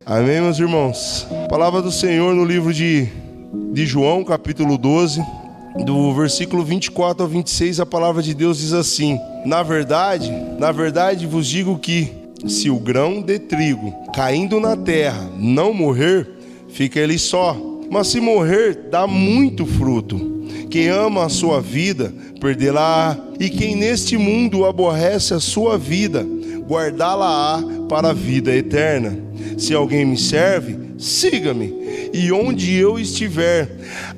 Amém, meus irmãos? Palavra do Senhor no livro de João, capítulo 12, do versículo 24 ao 26, a palavra de Deus diz assim: Na verdade vos digo que, se o grão de trigo caindo na terra não morrer, fica ele só, mas se morrer, dá muito fruto. Quem ama a sua vida, perdê-la-á, e quem neste mundo aborrece a sua vida, guardá-la-á para a vida eterna. Se alguém me serve, siga-me, e onde eu estiver,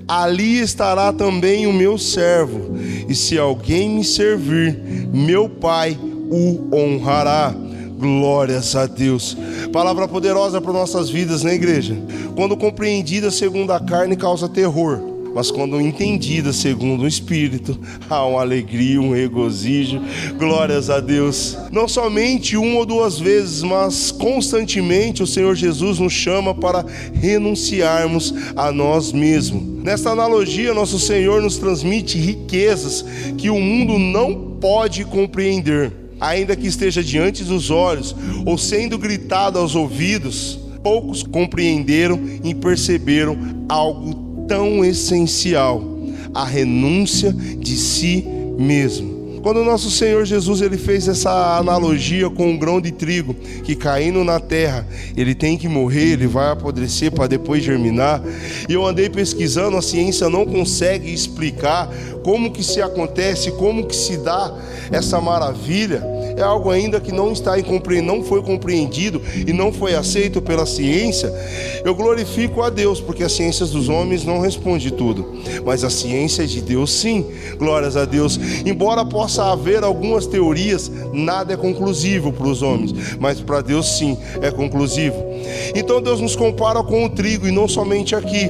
ali estará também o meu servo. E se alguém me servir, meu Pai o honrará. Glórias a Deus. Palavra poderosa para nossas vidas, né, igreja? Quando compreendida segundo a carne, causa terror, mas quando entendida segundo o Espírito, há uma alegria, um regozijo. Glórias a Deus. Não somente uma ou duas vezes, mas constantemente o Senhor Jesus nos chama para renunciarmos a nós mesmos. Nesta analogia, nosso Senhor nos transmite riquezas que o mundo não pode compreender. Ainda que esteja diante dos olhos ou sendo gritado aos ouvidos, poucos compreenderam e perceberam algo tão essencial: a renúncia de si mesmo. Quando o nosso Senhor Jesus ele fez essa analogia com um grão de trigo que caindo na terra, ele tem que morrer, ele vai apodrecer para depois germinar. E eu andei pesquisando, a ciência não consegue explicar como que se acontece, como que se dá essa maravilha. É algo ainda que não foi compreendido e não foi aceito pela ciência. Eu glorifico a Deus, porque as ciências dos homens não respondem tudo, mas a ciência de Deus sim. Glórias a Deus. Embora possa haver algumas teorias, nada é conclusivo para os homens, mas para Deus sim é conclusivo. Então Deus nos compara com o trigo, e não somente aqui.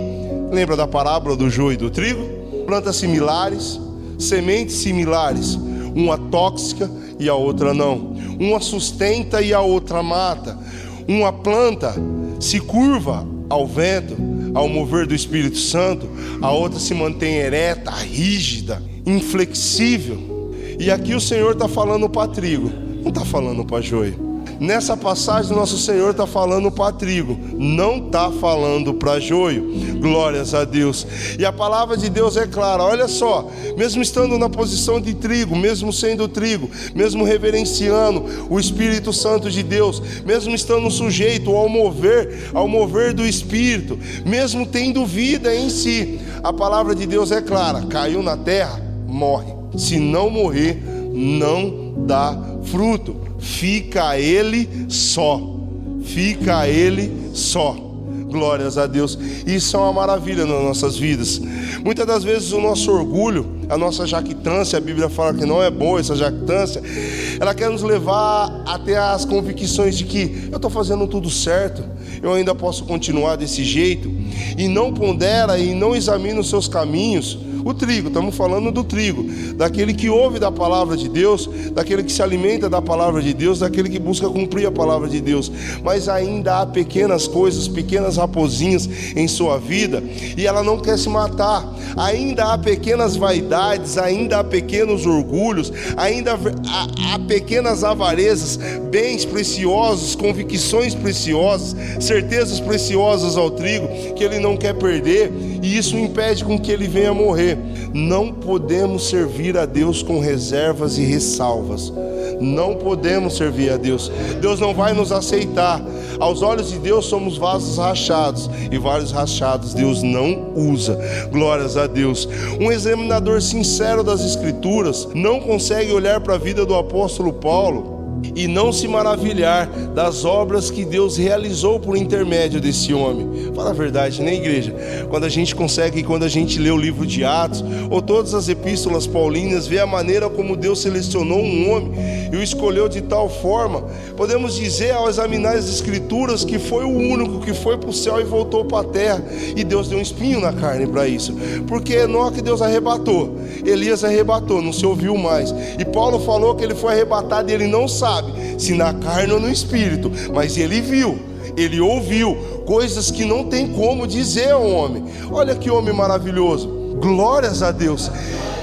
Lembra da parábola do joio e do trigo? Plantas similares, sementes similares, uma tóxica e a outra não. Uma sustenta e a outra mata. Uma planta se curva ao vento, ao mover do Espírito Santo, a outra se mantém ereta, rígida, inflexível. E aqui o Senhor está falando para trigo, não está falando para joio. Nessa passagem, nosso Senhor está falando para trigo, não está falando para joio. Glórias a Deus. E a palavra de Deus é clara. Olha só, mesmo estando na posição de trigo, mesmo sendo trigo, mesmo reverenciando o Espírito Santo de Deus, mesmo estando sujeito ao mover do Espírito, mesmo tendo vida em si, a palavra de Deus é clara: caiu na terra, morre. Se não morrer, não dá fruto. Fica ele só. Fica ele só. Glórias a Deus. Isso é uma maravilha nas nossas vidas. Muitas das vezes o nosso orgulho, a nossa jactância, a Bíblia fala que não é boa essa jactância, ela quer nos levar até as convicções de que eu estou fazendo tudo certo, eu ainda posso continuar desse jeito, e não pondera e não examina os seus caminhos. O trigo, estamos falando do trigo, daquele que ouve da palavra de Deus, daquele que se alimenta da palavra de Deus, daquele que busca cumprir a palavra de Deus. Mas ainda há pequenas coisas, pequenas raposinhas em sua vida, e ela não quer se matar. Ainda há pequenas vaidades, ainda há pequenos orgulhos, ainda há pequenas avarezas, bens preciosos, convicções preciosas, certezas preciosas ao trigo, que ele não quer perder, e isso impede com que ele venha morrer. Não podemos servir a Deus com reservas e ressalvas. Não podemos servir a Deus. Deus não vai nos aceitar. Aos olhos de Deus somos vasos rachados, e vários rachados Deus não usa. Glórias a Deus. Um examinador sincero das Escrituras não consegue olhar para a vida do apóstolo Paulo e não se maravilhar das obras que Deus realizou por intermédio desse homem. Fala a verdade, né, igreja? Quando a gente consegue, quando a gente lê o livro de Atos ou todas as epístolas paulinas, vê a maneira como Deus selecionou um homem e o escolheu de tal forma, podemos dizer, ao examinar as Escrituras, que foi o único que foi para o céu e voltou para a terra, e Deus deu um espinho na carne para isso, porque Enoque Deus arrebatou, Elias arrebatou, não se ouviu mais, e Paulo falou que ele foi arrebatado e ele não sabe se na carne ou no espírito, mas ele viu, ele ouviu coisas que não tem como dizer ao homem. Olha que homem maravilhoso. Glórias a Deus.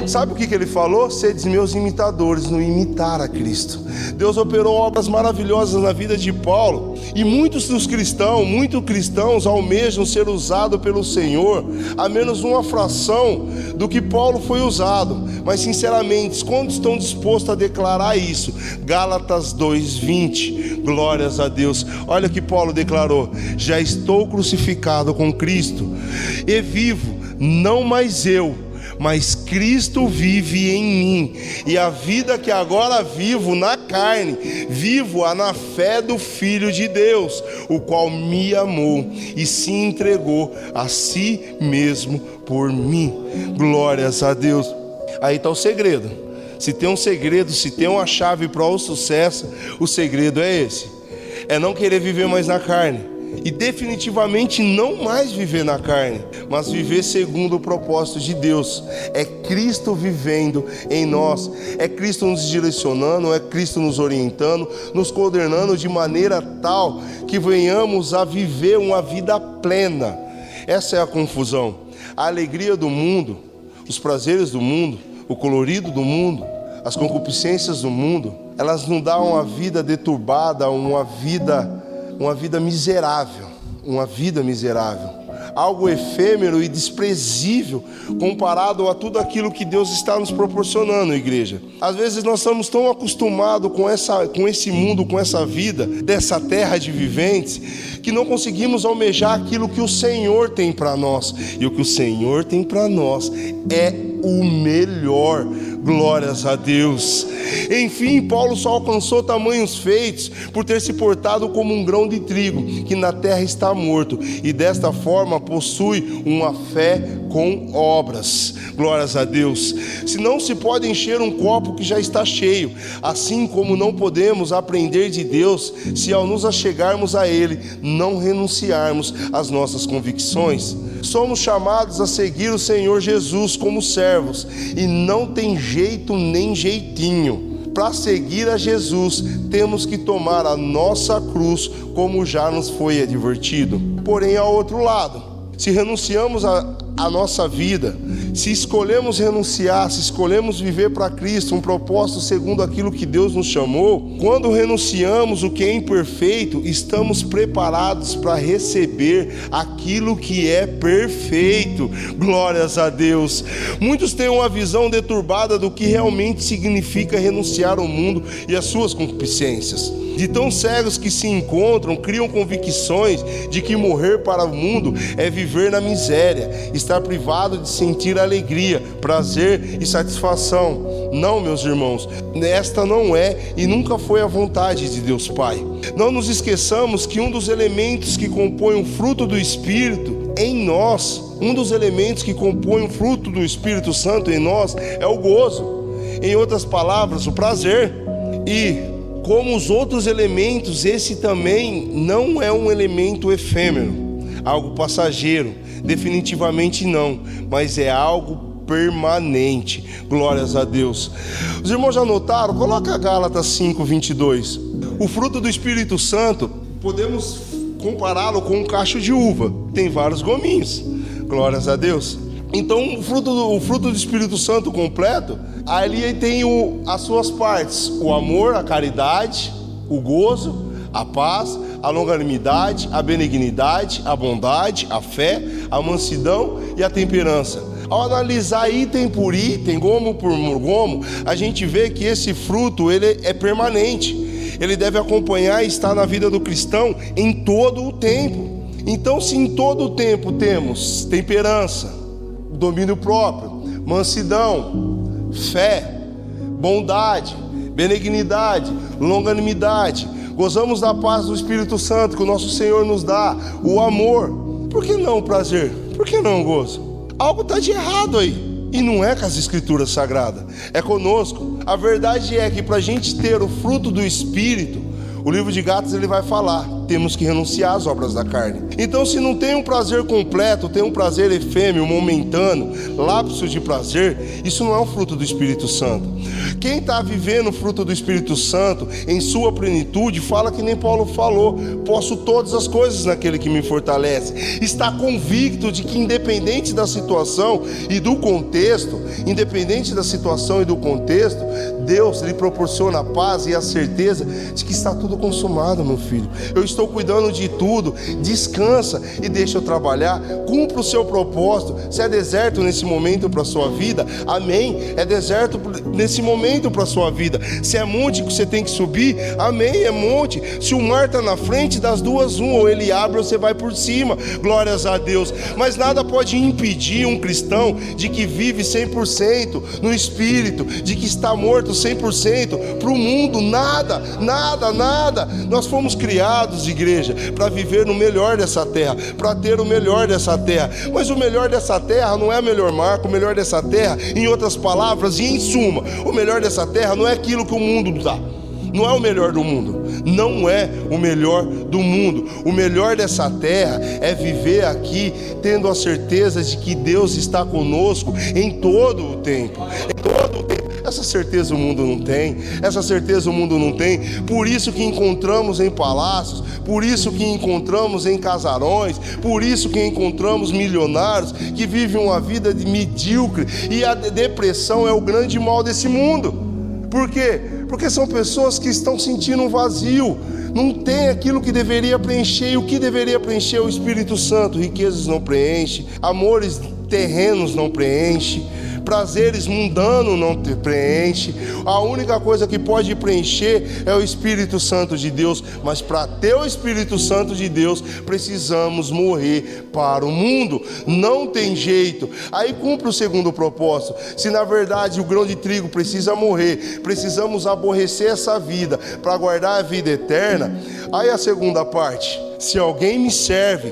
Sabe o que ele falou? Sedes meus imitadores, no imitar a Cristo. Deus operou obras maravilhosas na vida de Paulo, e muitos cristãos almejam ser usados pelo Senhor, a menos uma fração do que Paulo foi usado. Mas sinceramente, quando estão dispostos a declarar isso? Gálatas 2:20, glórias a Deus. Olha o que Paulo declarou: já estou crucificado com Cristo, e vivo, não mais eu, mas Cristo vive em mim, e a vida que agora vivo na carne, vivo-a na fé do Filho de Deus, o qual me amou e se entregou a si mesmo por mim. Glórias a Deus. Aí está o segredo. Se tem um segredo, se tem uma chave para o sucesso, o segredo é esse: é não querer viver mais na carne, e definitivamente não mais viver na carne, mas viver segundo o propósito de Deus. É Cristo vivendo em nós, é Cristo nos direcionando, é Cristo nos orientando, nos coordenando de maneira tal que venhamos a viver uma vida plena. Essa é a confusão. A alegria do mundo, os prazeres do mundo, o colorido do mundo, as concupiscências do mundo, elas não dão uma vida deturbada, uma vida miserável, algo efêmero e desprezível comparado a tudo aquilo que Deus está nos proporcionando, igreja. Às vezes nós estamos tão acostumados com esse mundo, com essa vida, dessa terra de viventes, que não conseguimos almejar aquilo que o Senhor tem para nós. E o que o Senhor tem para nós é o melhor. Glórias a Deus. Enfim, Paulo só alcançou tamanhos feitos por ter se portado como um grão de trigo que na terra está morto, e desta forma possui uma fé com obras. Glórias a Deus. Se não se pode encher um copo que já está cheio, assim como não podemos aprender de Deus se ao nos achegarmos a Ele não renunciarmos às nossas convicções. Somos chamados a seguir o Senhor Jesus como servos, e não tem jeito nem jeitinho. Para seguir a Jesus, temos que tomar a nossa cruz, como já nos foi advertido. Porém, ao outro lado, se renunciamos a nossa vida, se escolhemos renunciar, se escolhemos viver para Cristo, um propósito segundo aquilo que Deus nos chamou, quando renunciamos o que é imperfeito, estamos preparados para receber aquilo que é perfeito. Glórias a Deus. Muitos têm uma visão deturbada do que realmente significa renunciar ao mundo e às suas concupiscências. De tão cegos que se encontram, criam convicções de que morrer para o mundo é viver na miséria, estar privado de sentir alegria, prazer e satisfação. Não, meus irmãos, esta não é e nunca foi a vontade de Deus Pai. Não nos esqueçamos que um dos elementos que compõem o fruto do Espírito em nós, um dos elementos que compõem o fruto do Espírito Santo em nós é o gozo. Em outras palavras, o prazer. E como os outros elementos, esse também não é um elemento efêmero, algo passageiro, definitivamente não, mas é algo permanente. Glórias a Deus. Os irmãos já notaram? Coloca Gálatas 5:22. O fruto do Espírito Santo, podemos compará-lo com um cacho de uva, tem vários gominhos. Glórias a Deus. Então o fruto do Espírito Santo completo, ali tem as suas partes: o amor, a caridade, o gozo, a paz, a longanimidade, a benignidade, a bondade, a fé, a mansidão e a temperança. Ao analisar item por item, gomo por gomo, a gente vê que esse fruto ele é permanente. Ele deve acompanhar e estar na vida do cristão em todo o tempo. Então, se em todo o tempo temos temperança, domínio próprio, mansidão, fé, bondade, benignidade, longanimidade, gozamos da paz do Espírito Santo que o nosso Senhor nos dá, o amor, por que não o prazer? Por que não o gozo? Algo está de errado aí. E não é com as Escrituras Sagradas, é conosco. A verdade é que para a gente ter o fruto do Espírito, o livro de Gálatas ele vai falar temos que renunciar às obras da carne. Então, se não tem um prazer completo, tem um prazer efêmero, momentâneo, lapso de prazer, isso não é um fruto do Espírito Santo. Quem está vivendo o fruto do Espírito Santo em sua plenitude, fala que nem Paulo falou: posso todas as coisas naquele que me fortalece. Está convicto de que, independente da situação e do contexto, Deus lhe proporciona a paz e a certeza de que está tudo consumado, meu filho. Eu estou cuidando de tudo. Descansa e deixa eu trabalhar. Cumpra o seu propósito. Se é deserto nesse momento para a sua vida, amém, é deserto nesse momento para a sua vida. Se é monte que você tem que subir, amém, é monte. Se o mar está na frente, das duas ou ele abre ou você vai por cima, glórias a Deus. Mas nada pode impedir um cristão de que vive 100% no Espírito, de que está morto 100% para o mundo. Nada. Nós fomos criados, igreja, para viver no melhor dessa terra, para ter o melhor dessa terra. Mas o melhor dessa terra não é a melhor marca. O melhor dessa terra, em outras palavras e em suma, o melhor dessa terra não é aquilo que o mundo dá. Não é o melhor do mundo. Não é o melhor do mundo. O melhor dessa terra é viver aqui tendo a certeza de que Deus está conosco em todo o tempo. Essa certeza o mundo não tem. Por isso que encontramos em palácios, por isso que encontramos em casarões, por isso que encontramos milionários que vivem uma vida de medíocre. E a depressão é o grande mal desse mundo. Por quê? Porque são pessoas que estão sentindo um vazio, não tem aquilo que deveria preencher. E o que deveria preencher é o Espírito Santo. Riquezas não preenche, amores terrenos não preenche, prazeres mundanos não te preenche. A única coisa que pode preencher é o Espírito Santo de Deus. Mas para ter o Espírito Santo de Deus, precisamos morrer para o mundo. Não tem jeito. Aí cumpre o segundo propósito. Se na verdade o grão de trigo precisa morrer, precisamos aborrecer essa vida para guardar a vida eterna. Aí a segunda parte: se alguém me serve,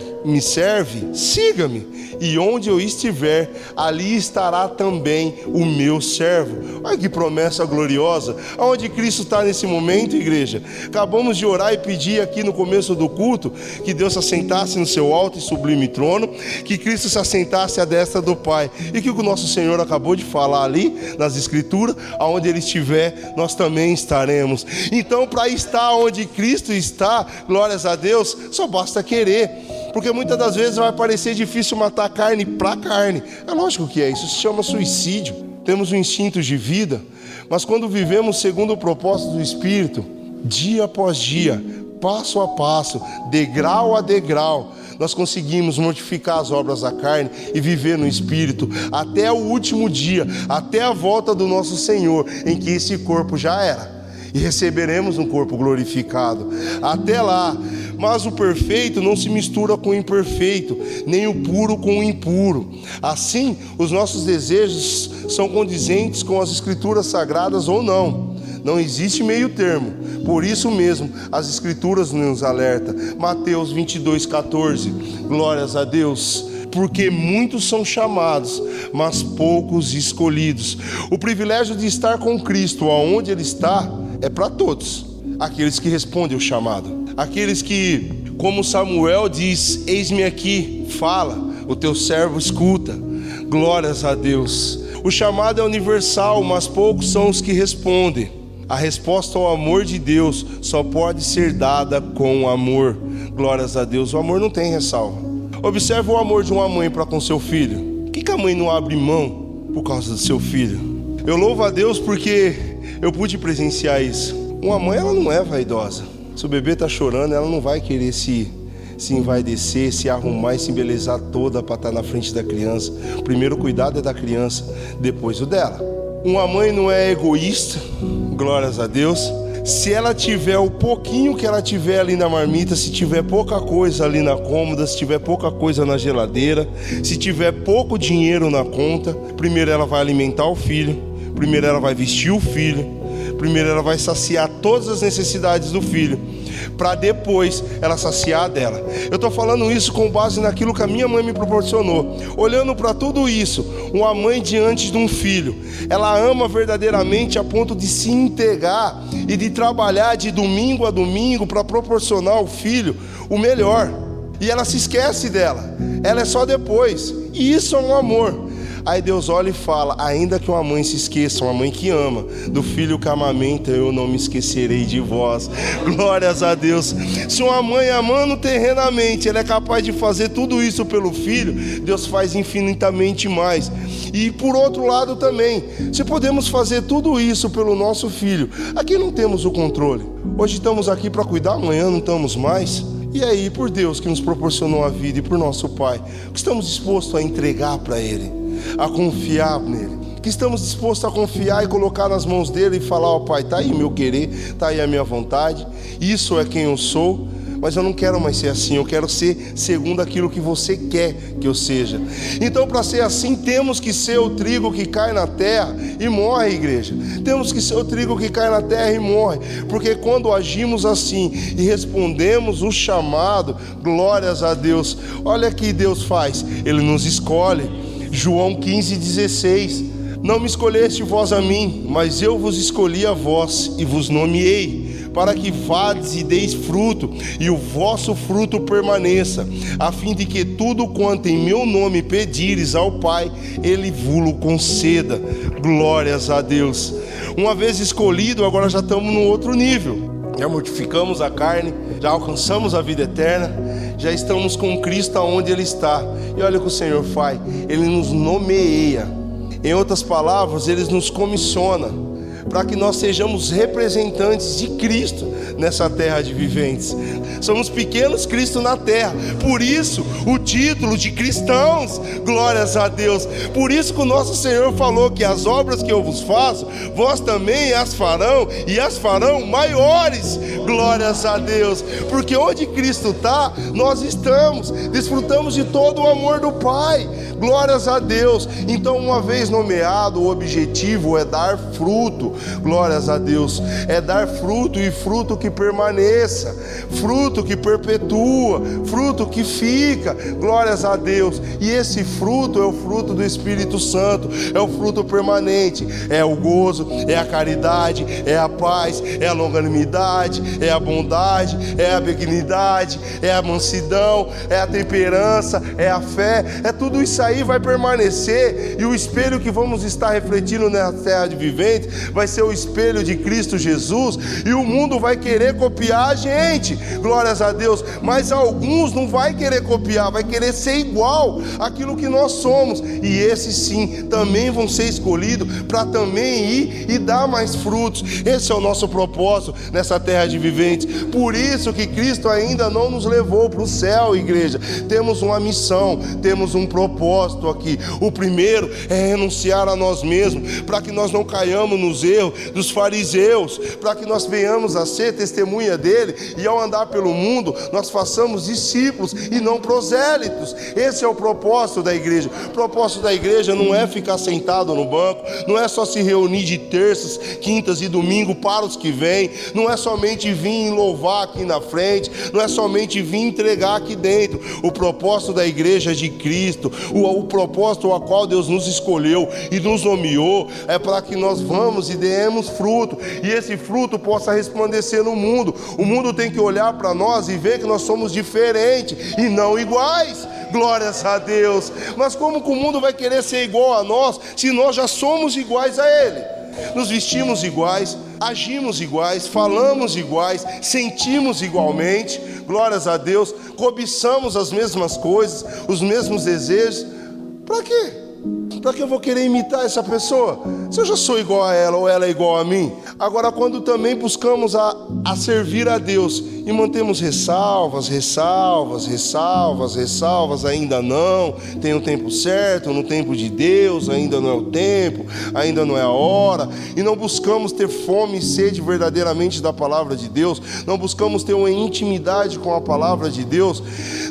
siga-me, e onde eu estiver, ali estará também o meu servo. Olha que promessa gloriosa. Aonde Cristo está nesse momento, igreja? Acabamos de orar e pedir aqui no começo do culto que Deus se assentasse no seu alto e sublime trono, que Cristo se assentasse à destra do Pai, e que o nosso Senhor acabou de falar ali nas Escrituras: aonde Ele estiver, nós também estaremos. Então, para estar onde Cristo está, glórias a Deus, só basta querer. Porque muitas das vezes vai parecer difícil matar carne para carne. É lógico que é, isso se chama suicídio. Temos um instinto de vida, mas quando vivemos segundo o propósito do Espírito, dia após dia, passo a passo, degrau a degrau, nós conseguimos mortificar as obras da carne e viver no Espírito até o último dia, até a volta do nosso Senhor, em que esse corpo já era, e receberemos um corpo glorificado. Até lá. Mas o perfeito não se mistura com o imperfeito, nem o puro com o impuro. Assim, os nossos desejos são condizentes com as Escrituras sagradas ou não. Não existe meio termo. Por isso mesmo, as Escrituras nos alertam. Mateus 22:14. Glórias a Deus. Porque muitos são chamados, mas poucos escolhidos. O privilégio de estar com Cristo aonde Ele está é para todos. Aqueles que respondem o chamado, aqueles que, como Samuel diz: eis-me aqui, fala, o teu servo escuta. Glórias a Deus. O chamado é universal, mas poucos são os que respondem. A resposta ao amor de Deus só pode ser dada com amor. Glórias a Deus. O amor não tem ressalva. Observe o amor de uma mãe para com seu filho. Por que a mãe não abre mão por causa do seu filho? Eu louvo a Deus porque eu pude presenciar isso. Uma mãe, ela não é vaidosa. Se o bebê está chorando, ela não vai querer se envaidecer, se arrumar e se embelezar toda para estar na frente da criança. O primeiro cuidado é da criança, depois o dela. Uma mãe não é egoísta, glórias a Deus. Se ela tiver o pouquinho que ela tiver ali na marmita, se tiver pouca coisa ali na cômoda, se tiver pouca coisa na geladeira, se tiver pouco dinheiro na conta, primeiro ela vai alimentar o filho, primeiro ela vai vestir o filho, primeiro ela vai saciar todas as necessidades do filho. para depois ela saciar dela. Eu estou falando isso com base naquilo que a minha mãe me proporcionou. Olhando para tudo isso, uma mãe diante de um filho, ela ama verdadeiramente a ponto de se entregar e de trabalhar de domingo a domingo para proporcionar ao filho o melhor. E ela se esquece dela, ela é só depois. E isso é um amor. Aí Deus olha e fala: ainda que uma mãe se esqueça, uma mãe que ama, do filho que amamenta, eu não me esquecerei de vós. Glórias a Deus. Se uma mãe amando terrenamente, ela é capaz de fazer tudo isso pelo filho, Deus faz infinitamente mais. E por outro lado também, se podemos fazer tudo isso pelo nosso filho, aqui não temos o controle. Hoje estamos aqui para cuidar, amanhã não estamos mais. E aí, por Deus que nos proporcionou a vida e por nosso Pai, o que estamos dispostos a entregar para Ele, a confiar nele, que estamos dispostos a confiar e colocar nas mãos dele e falar: ó Pai, está aí meu querer, está aí a minha vontade, isso é quem eu sou, mas eu não quero mais ser assim, eu quero ser segundo aquilo que você quer que eu seja. Então, para ser assim, temos que ser o trigo que cai na terra e morre, igreja. Temos que ser o trigo que cai na terra e morre, porque quando agimos assim e respondemos o chamado, glórias a Deus, olha o que Deus faz, Ele nos escolhe. João 15,16: não me escolheste vós a mim, mas eu vos escolhi a vós e vos nomeei, para que vades e deis fruto, e o vosso fruto permaneça, a fim de que tudo quanto em meu nome pedires ao Pai, Ele vos conceda. Glórias a Deus. Uma vez escolhido, agora já estamos num outro nível. Já mortificamos a carne, já alcançamos a vida eterna, já estamos com Cristo aonde Ele está. E olha o que o Senhor faz, Ele nos nomeia. Em outras palavras, Ele nos comissiona para que nós sejamos representantes de Cristo nessa terra de viventes. Somos pequenos Cristo na terra, por isso o título de cristãos, glórias a Deus. Por isso que o nosso Senhor falou que as obras que eu vos faço, vós também as farão, e as farão maiores, glórias a Deus. Porque onde Cristo está, nós estamos, desfrutamos de todo o amor do Pai, glórias a Deus. Então, uma vez nomeado, o objetivo é dar fruto, glórias a Deus, é dar fruto, e fruto que permaneça, fruto que perpetua, fruto que fica, glórias a Deus. E esse fruto é o fruto do Espírito Santo, é o fruto permanente, é o gozo, é a caridade, é a paz, é a longanimidade, é a bondade, é a benignidade, é a mansidão, é a temperança, é a fé. É tudo isso aí vai permanecer, e o espelho que vamos estar refletindo na terra de viventes vai ser o espelho de Cristo Jesus, e o mundo vai querer copiar a gente, glórias a Deus, mas alguns não vai querer copiar, vai querer ser igual àquilo que nós somos, e esses sim também vão ser escolhidos para também ir e dar mais frutos. Esse é o nosso propósito nessa terra de viventes. Por isso que Cristo ainda não nos levou para o céu, igreja. Temos uma missão, temos um propósito aqui. O primeiro é renunciar a nós mesmos, para que nós não caiamos nos erros dos fariseus, para que nós venhamos a ser testemunha dele, e ao andar pelo mundo nós façamos discípulos e não prosélitos. Esse é o propósito da igreja. O propósito da igreja não é ficar sentado no banco, não é só se reunir de terças, quintas e domingo para os que vêm, não é somente vir louvar aqui na frente, não é somente vir entregar aqui dentro. O propósito da igreja de Cristo, o propósito ao qual Deus nos escolheu e nos nomeou, é para que nós vamos e demos fruto, e esse fruto possa resplandecer no mundo. O mundo tem que olhar para nós e ver que nós somos diferentes e não iguais, glórias a Deus. Mas como que o mundo vai querer ser igual a nós, se nós já somos iguais a Ele? Nos vestimos iguais, agimos iguais, falamos iguais, sentimos igualmente, glórias a Deus, cobiçamos as mesmas coisas, os mesmos desejos. Para quê? Para que eu vou querer imitar essa pessoa, se eu já sou igual a ela ou ela é igual a mim? Agora, quando também buscamos a servir a Deus e mantemos ressalvas, ainda não, tem o tempo certo, no tempo de Deus, ainda não é o tempo, ainda não é a hora, e não buscamos ter fome e sede verdadeiramente da palavra de Deus, não buscamos ter uma intimidade com a palavra de Deus,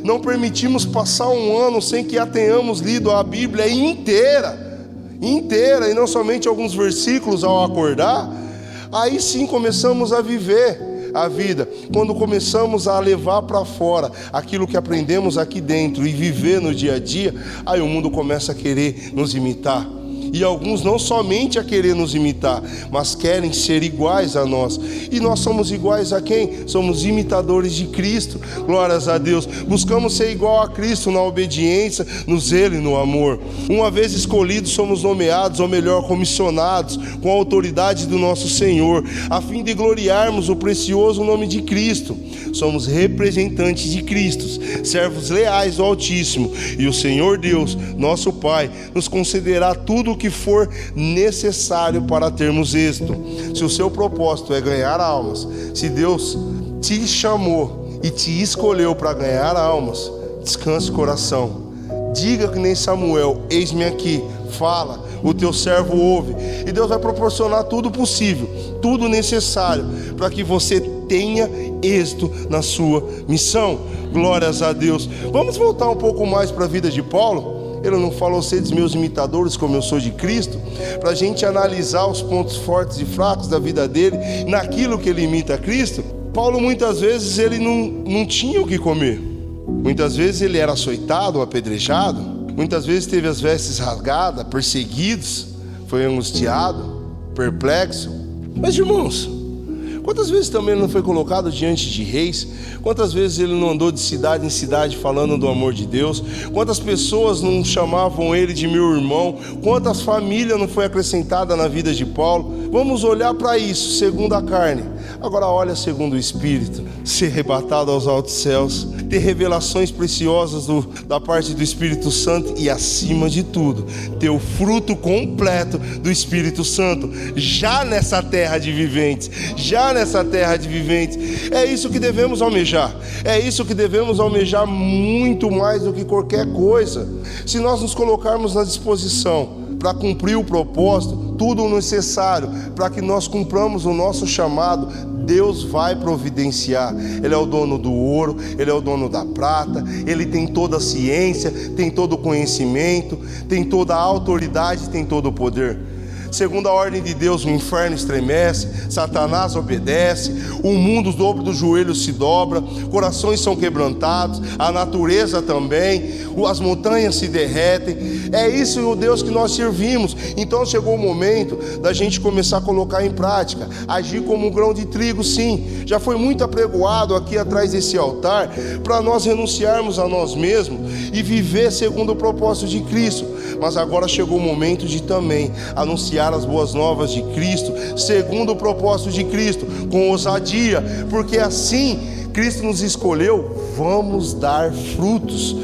não permitimos passar um ano sem que a tenhamos lido a Bíblia inteira, e não somente alguns versículos ao acordar, aí sim começamos a viver a vida. Quando começamos a levar para fora aquilo que aprendemos aqui dentro e viver no dia a dia, aí o mundo começa a querer nos imitar. E alguns não somente a querer nos imitar, mas querem ser iguais a nós. E nós somos iguais a quem? Somos imitadores de Cristo, glórias a Deus. Buscamos ser igual a Cristo na obediência, no zelo e no amor. Uma vez escolhidos, somos nomeados, ou melhor, comissionados, com a autoridade do nosso Senhor, a fim de gloriarmos o precioso nome de Cristo. Somos representantes de Cristo, servos leais do Altíssimo, e o Senhor Deus, nosso Pai, nos concederá tudo o que for necessário para termos êxito. Se o seu propósito é ganhar almas, se Deus te chamou e te escolheu para ganhar almas, descanse o coração. Diga que nem Samuel: eis-me aqui, fala, o teu servo ouve. E Deus vai proporcionar tudo possível, tudo necessário para que você tenha êxito na sua missão. Glórias a Deus. Vamos voltar um pouco mais para a vida de Paulo. Ele não falou: sedes meus imitadores como eu sou de Cristo, para a gente analisar os pontos fortes e fracos da vida dele, naquilo que ele imita a Cristo. Paulo muitas vezes ele não tinha o que comer, muitas vezes ele era açoitado, apedrejado, muitas vezes teve as vestes rasgadas, perseguidos, foi angustiado, perplexo. Mas irmãos, quantas vezes também ele não foi colocado diante de reis? Quantas vezes ele não andou de cidade em cidade falando do amor de Deus? Quantas pessoas não chamavam ele de meu irmão? Quantas famílias não foi acrescentada na vida de Paulo? Vamos olhar para isso segundo a carne. Agora olha segundo o Espírito. Ser arrebatado aos altos céus, ter revelações preciosas da parte do Espírito Santo e, acima de tudo, ter o fruto completo do Espírito Santo já nessa terra de viventes, É isso que devemos almejar. É isso que devemos almejar muito mais do que qualquer coisa. Se nós nos colocarmos na disposição para cumprir o propósito, tudo o necessário para que nós cumpramos o nosso chamado, Deus vai providenciar. Ele é o dono do ouro, Ele é o dono da prata, Ele tem toda a ciência, tem todo o conhecimento, tem toda a autoridade, tem todo o poder. Segundo a ordem de Deus, o inferno estremece, Satanás obedece, o mundo sobre dos joelhos se dobra, corações são quebrantados, a natureza também, as montanhas se derretem. É isso o Deus que nós servimos. Então chegou o momento da gente começar a colocar em prática, agir como um grão de trigo. Sim, já foi muito apregoado aqui atrás desse altar para nós renunciarmos a nós mesmos e viver segundo o propósito de Cristo. Mas agora chegou o momento de também anunciar as boas novas de Cristo, segundo o propósito de Cristo, com ousadia, porque assim Cristo nos escolheu. Vamos dar frutos,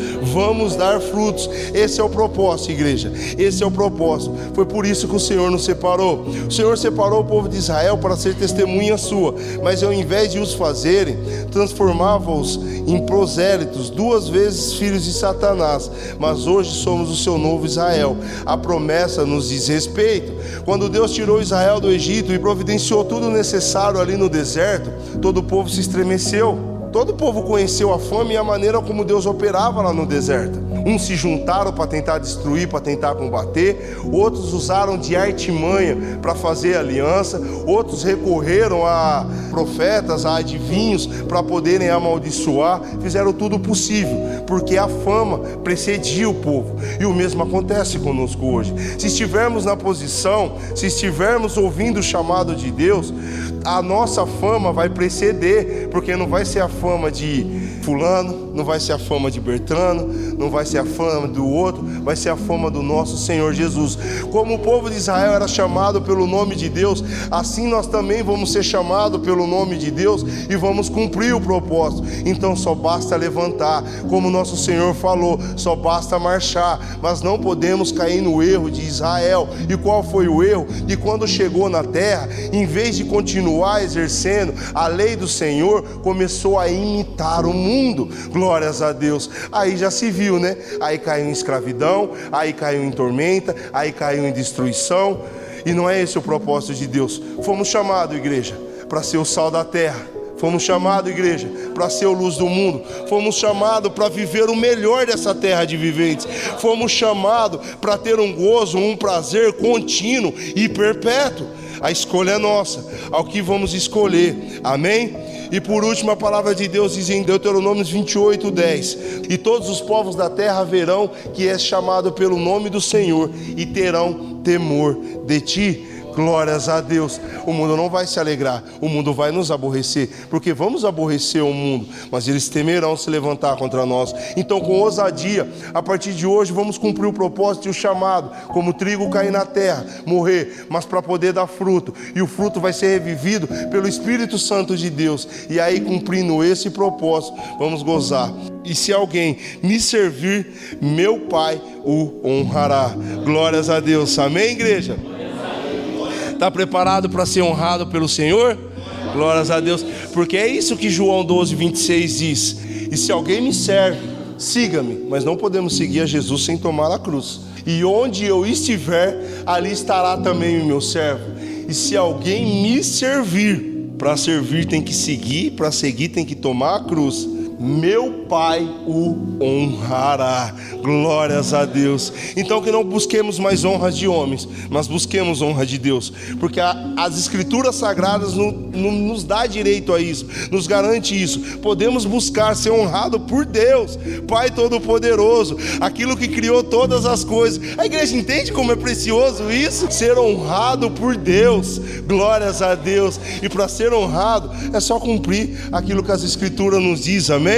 esse é o propósito, igreja, esse é o propósito. Foi por isso que o Senhor nos separou. O Senhor separou o povo de Israel para ser testemunha sua, mas ao invés de os fazerem, transformava-os em prosélitos, 2 vezes filhos de Satanás. Mas hoje somos o seu novo Israel. A promessa nos diz respeito. Quando Deus tirou Israel do Egito e providenciou tudo necessário ali no deserto, todo o povo se estremeceu. Todo o povo conheceu a fome e a maneira como Deus operava lá no deserto. Uns se juntaram para tentar destruir, para tentar combater. Outros usaram de artimanha para fazer aliança. Outros recorreram a profetas, a adivinhos para poderem amaldiçoar. Fizeram tudo possível, porque a fama precedia o povo. E o mesmo acontece conosco hoje. Se estivermos na posição, se estivermos ouvindo o chamado de Deus, a nossa fama vai preceder, porque não vai ser a fama de fulano, não vai ser a fama de Bertrano, não vai ser a fama do outro, vai ser a fama do nosso Senhor Jesus. Como o povo de Israel era chamado pelo nome de Deus, assim nós também vamos ser chamados pelo nome de Deus e vamos cumprir o propósito. Então só basta levantar, como nosso Senhor falou, só basta marchar, mas não podemos cair no erro de Israel. E qual foi o erro? De quando chegou na terra, em vez de continuar exercendo a lei do Senhor, começou a imitar o mundo. Glórias a Deus. Aí já se viu, né? Aí caiu em escravidão, aí caiu em tormenta, aí caiu em destruição. E não é esse o propósito de Deus. Fomos chamados, igreja, para ser o sal da terra. Fomos chamados, igreja, para ser a luz do mundo. Fomos chamados para viver o melhor dessa terra de viventes. Fomos chamados para ter um gozo, um prazer contínuo e perpétuo. A escolha é nossa, ao que vamos escolher, amém? E por último, a palavra de Deus diz em Deuteronômio 28:10: e todos os povos da terra verão que és chamado pelo nome do Senhor e terão temor de ti. Glórias a Deus. O mundo não vai se alegrar, o mundo vai nos aborrecer, porque vamos aborrecer o mundo, mas eles temerão se levantar contra nós. Então, com ousadia, a partir de hoje, vamos cumprir o propósito e o chamado, como o trigo cair na terra, morrer, mas para poder dar fruto, e o fruto vai ser revivido pelo Espírito Santo de Deus. E aí, cumprindo esse propósito, vamos gozar. E se alguém me servir, meu Pai o honrará. Glórias a Deus. Amém, igreja? Está preparado para ser honrado pelo Senhor? Glórias a Deus. Porque é isso que João 12:26 diz: e se alguém me serve, siga-me. Mas não podemos seguir a Jesus sem tomar a cruz. E onde eu estiver, ali estará também o meu servo. E se alguém me servir, para servir tem que seguir, para seguir tem que tomar a cruz. Meu Pai o honrará. Glórias a Deus. Então que não busquemos mais honras de homens, mas busquemos honra de Deus, porque as escrituras sagradas nos dá direito a isso, nos garante isso. Podemos buscar ser honrado por Deus, Pai Todo-Poderoso, aquilo que criou todas as coisas. A igreja entende como é precioso isso? Ser honrado por Deus. Glórias a Deus. E para ser honrado é só cumprir aquilo que as escrituras nos diz, amém?